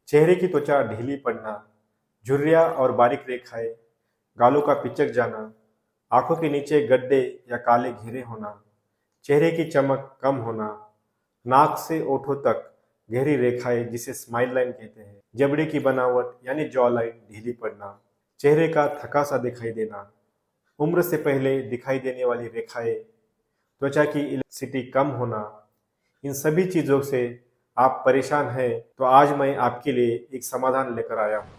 चेहरे की त्वचा ढीली पड़ना, झुर्रियाँ और बारीक रेखाएं, गालों का पिचक जाना, आंखों के नीचे गड्ढे या काले घेरे होना, चेहरे की चमक कम होना, नाक से ओठों तक गहरी रेखाएं जिसे स्माइल लाइन कहते हैं, जबड़े की बनावट यानी जॉ लाइन ढीली पड़ना, चेहरे का थका सा दिखाई देना, उम्र से पहले दिखाई देने वाली रेखाएं, त्वचा की इलास्टिसिटी कम होना, इन सभी चीजों से आप परेशान हैं तो आज मैं आपके लिए एक समाधान लेकर आया हूं।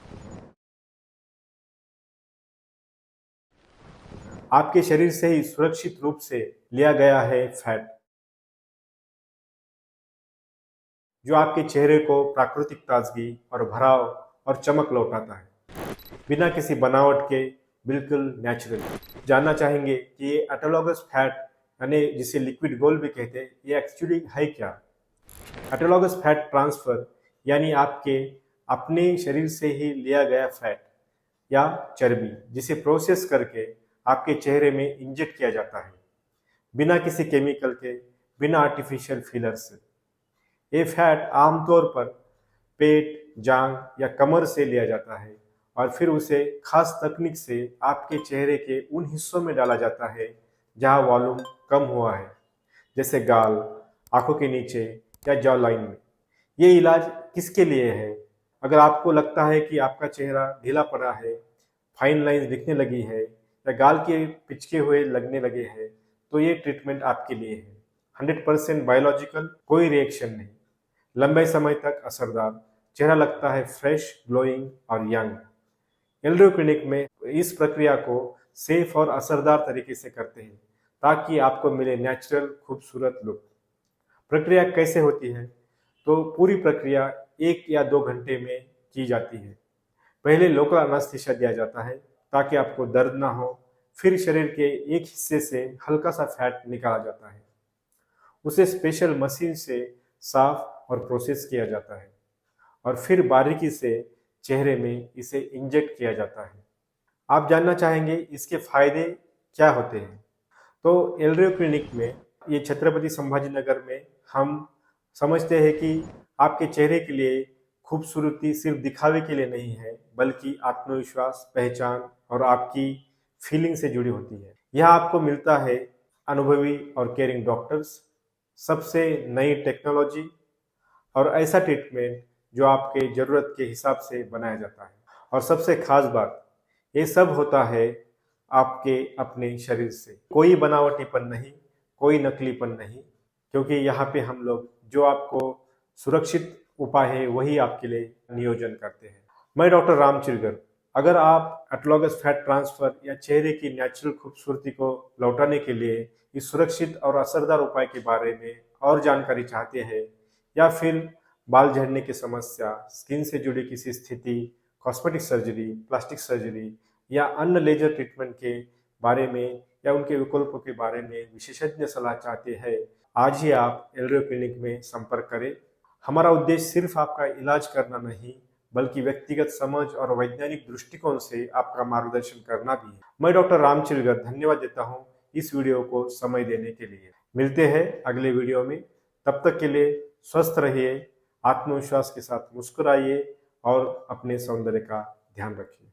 आपके शरीर से ही सुरक्षित रूप से लिया गया है फैट, जो आपके चेहरे को प्राकृतिक ताजगी और भराव और चमक लौटाता है, बिना किसी बनावट के, बिल्कुल नेचुरल। जानना चाहेंगे कि ये ऑटोलॉगस फैट यानी जिसे लिक्विड गोल्ड भी कहते हैं, ये एक्चुअली है क्या? ऑटोलॉगस फैट ट्रांसफर यानी आपके अपने शरीर से ही लिया गया फैट या चर्बी, जिसे प्रोसेस करके आपके चेहरे में इंजेक्ट किया जाता है, बिना किसी केमिकल के, बिना आर्टिफिशियल फिलर्स से। ये फैट आमतौर पर पेट, जांग या कमर से लिया जाता है और फिर उसे खास तकनीक से आपके चेहरे के उन हिस्सों में डाला जाता है जहां वॉल्यूम कम हुआ है, जैसे गाल, आंखों के नीचे या जॉ लाइन में। ये इलाज किसके लिए है? अगर आपको लगता है कि आपका चेहरा ढीला पड़ा है, फाइन लाइंस दिखने लगी है या गाल के पिचके हुए लगने लगे हैं, तो ये ट्रीटमेंट आपके लिए है। 100% बायोलॉजिकल, कोई रिएक्शन नहीं, लंबे समय तक असरदार, चेहरा लगता है फ्रेश, ग्लोइंग और यंग। एल्ड्रो क्लिनिक में इस प्रक्रिया को सेफ और असरदार तरीके से करते हैं ताकि आपको मिले नेचुरल खूबसूरत लुक। प्रक्रिया कैसे होती है? तो पूरी प्रक्रिया 1 या 2 घंटे में की जाती है। पहले लोकल एनेस्थीसिया दिया जाता है ताकि आपको दर्द ना हो। फिर शरीर के एक हिस्से से हल्का सा फैट निकाला जाता है, उसे स्पेशल मशीन से साफ और प्रोसेस किया जाता है और फिर बारीकी से चेहरे में इसे इंजेक्ट किया जाता है। आप जानना चाहेंगे इसके फायदे क्या होते हैं? तो एल्ड्रो क्लिनिक में, ये छत्रपति संभाजी नगर में, हम समझते हैं कि आपके चेहरे के लिए खूबसूरती सिर्फ दिखावे के लिए नहीं है, बल्कि आत्मविश्वास, पहचान और आपकी फीलिंग से जुड़ी होती है। यहाँ आपको मिलता है अनुभवी और केयरिंग डॉक्टर्स, सबसे नई टेक्नोलॉजी और ऐसा ट्रीटमेंट जो आपके ज़रूरत के हिसाब से बनाया जाता है। और सबसे खास बात, ये सब होता है आपके अपने शरीर से। कोई बनावटीपन नहीं, कोई नकलीपन नहीं, क्योंकि यहाँ पे हम लोग जो आपको सुरक्षित उपाय है वही आपके लिए नियोजन करते हैं। मैं डॉक्टर राम चिरगर। अगर आप ऑटोलॉगस फैट ट्रांसफर या चेहरे की नेचुरल खूबसूरती को लौटाने के लिए इस सुरक्षित और असरदार उपाय के बारे में और जानकारी चाहते हैं, या फिर बाल झड़ने की समस्या, स्किन से जुड़ी किसी स्थिति, कॉस्मेटिक सर्जरी, प्लास्टिक सर्जरी या अन्य लेजर ट्रीटमेंट के बारे में या उनके विकल्पों के बारे में विशेषज्ञ सलाह चाहते हैं, आज ही आप एल्ड्रो क्लिनिक में संपर्क करें। हमारा उद्देश्य सिर्फ आपका इलाज करना नहीं, बल्कि व्यक्तिगत समझ और वैज्ञानिक दृष्टिकोण से आपका मार्गदर्शन करना भी है। मैं डॉक्टर राम चिरगर धन्यवाद देता हूँ इस वीडियो को समय देने के लिए। मिलते हैं अगले वीडियो में, तब तक के लिए स्वस्थ रहिए, आत्मविश्वास के साथ मुस्कुराइए और अपने सौंदर्य का ध्यान रखिए।